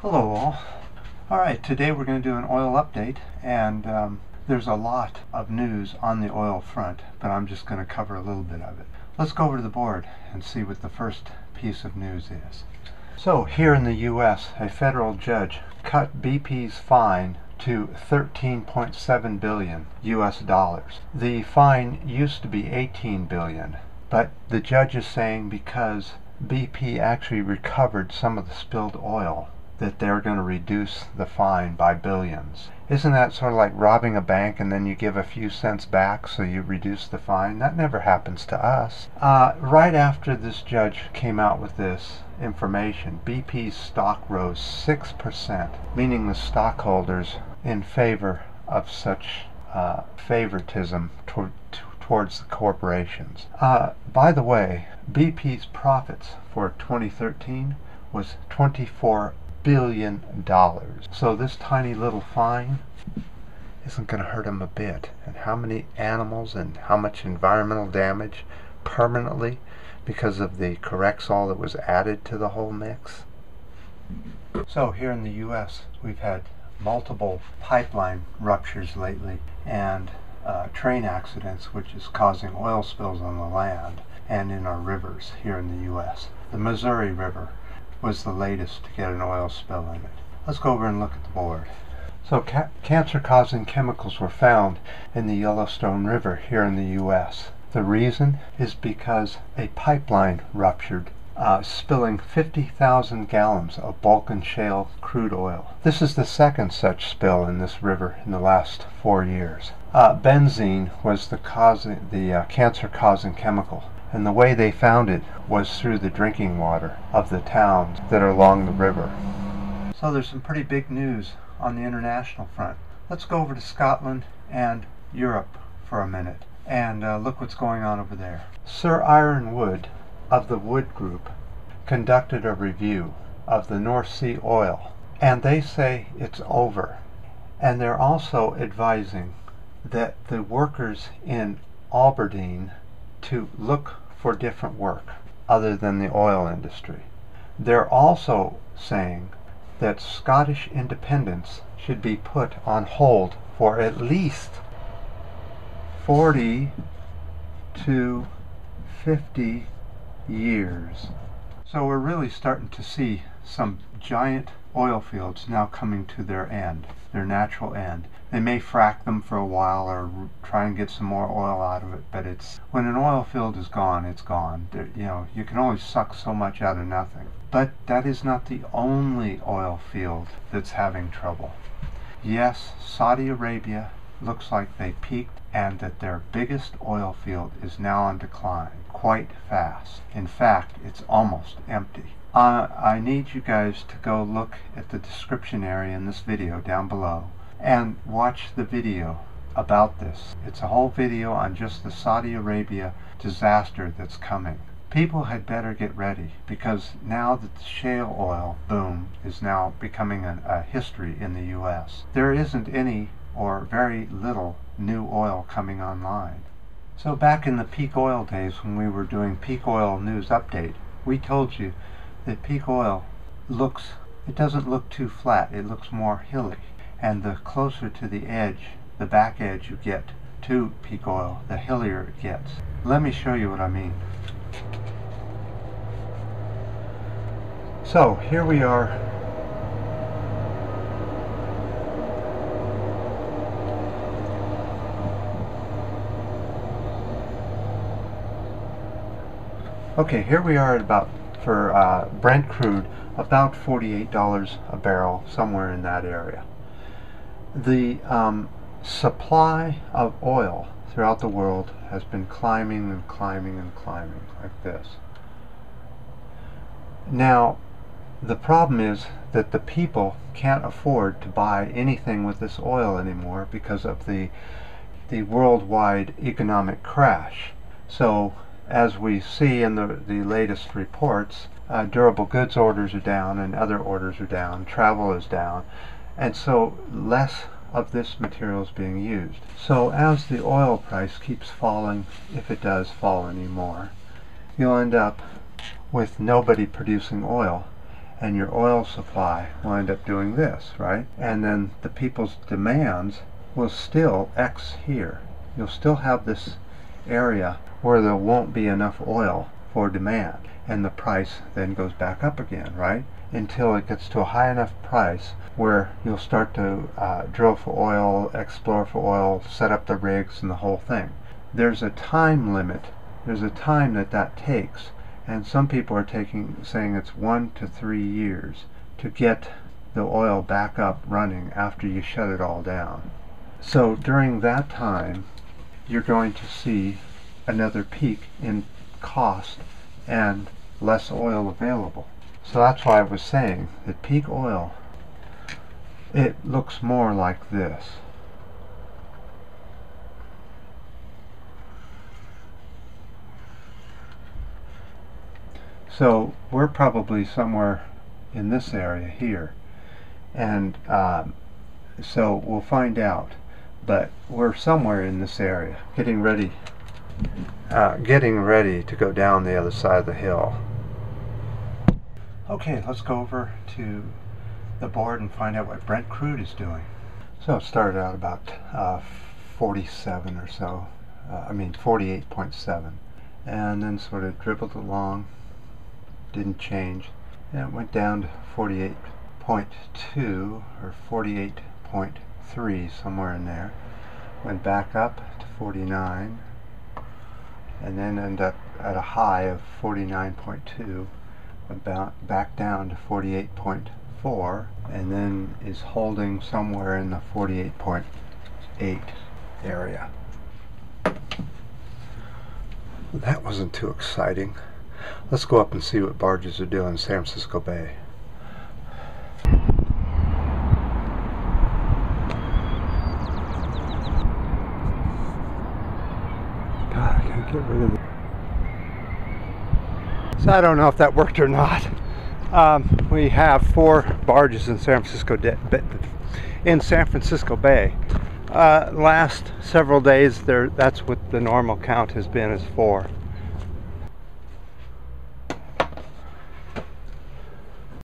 Hello all. Alright, today we're going to do an oil update, and there's a lot of news on the oil front, but I'm just going to cover a little bit of it. Let's go over to the board and see what the first piece of news is. So here in the US, a federal judge cut BP's fine to $13.7 billion US dollars. The fine used to be $18 billion, but the judge is saying because BP actually recovered some of the spilled oil that they're going to reduce the fine by billions. Isn't that sort of like robbing a bank and then you give a few cents back so you reduce the fine? That never happens to us. Right after this judge came out with this information, BP's stock rose 6%, meaning the stockholders in favor of such favoritism towards the corporations. By the way, BP's profits for 2013 was $24 billion. So this tiny little fine isn't going to hurt them a bit. And how many animals and how much environmental damage permanently because of the Corexol that was added to the whole mix? So here in the US, we've had multiple pipeline ruptures lately and train accidents, which is causing oil spills on the land and in our rivers here in the US. The Missouri River was the latest to get an oil spill in it. Let's go over and look at the board. So cancer-causing chemicals were found in the Yellowstone River here in the US. The reason is because a pipeline ruptured, spilling 50,000 gallons of Balkan shale crude oil. This is the second such spill in this river in the last 4 years. Benzene was the cancer-causing chemical, and the way they found it was through the drinking water of the towns that are along the river. So there's some pretty big news on the international front. Let's go over to Scotland and Europe for a minute and look what's going on over there. Sir Iron Wood of the Wood Group conducted a review of the North Sea oil, and they say it's over. And they're also advising that the workers in Aberdeen to look for different work other than the oil industry. They're also saying that Scottish independence should be put on hold for at least 40 to 50 years. So we're really starting to see some giant oil fields now coming to their end, their natural end. They may frack them for a while or try and get some more oil out of it, but when an oil field is gone, it's gone. You can only suck so much out of nothing. But that is not the only oil field that's having trouble. Yes, Saudi Arabia looks like they peaked and that their biggest oil field is now on decline quite fast. In fact, it's almost empty. I need you guys to go look at the description area in this video down below and watch the video about this. It's a whole video on just the Saudi Arabia disaster that's coming. People had better get ready, because now that the shale oil boom is now becoming a history in the US, there isn't any or very little new oil coming online. So back in the peak oil days when we were doing peak oil news update, we told you that peak oil it doesn't look too flat, it looks more hilly. And the closer to the edge, the back edge you get to peak oil, the hillier it gets. Let me show you what I mean. So here we are. Okay, here we are at for Brent crude, about $48 a barrel, somewhere in that area. The supply of oil throughout the world has been climbing and climbing and climbing like this. Now, the problem is that the people can't afford to buy anything with this oil anymore because of the worldwide economic crash. So, as we see in the latest reports, durable goods orders are down and other orders are down, travel is down, and so less of this material is being used. So as the oil price keeps falling, if it does fall anymore, you'll end up with nobody producing oil, and your oil supply will end up doing this, right? And then the people's demands will still X here. You'll still have this area where there won't be enough oil for demand, and the price then goes back up again, right? Until it gets to a high enough price where you'll start to drill for oil, explore for oil, set up the rigs and the whole thing. There's a time limit. There's a time that takes, and some people are saying it's 1 to 3 years to get the oil back up running after you shut it all down. So during that time, you're going to see another peak in cost and less oil available. So that's why I was saying that peak oil, it looks more like this. So we're probably somewhere in this area here, and so we'll find out, but we're somewhere in this area getting ready to go down the other side of the hill. Okay, let's go over to the board and find out what Brent crude is doing. So it started out about 47 or so, 48.7, and then sort of dribbled along, didn't change, and it went down to 48.2 or 48.3, somewhere in there, went back up to 49, and then ended up at a high of 49.2, went back down to 48.4, and then is holding somewhere in the 48.8 area. That wasn't too exciting. Let's go up and see what barges are doing in San Francisco Bay. God, I can't get rid of it. So I don't know if that worked or not. We have 4 barges in San Francisco Bay. Last several days, that's what the normal count has been, is 4.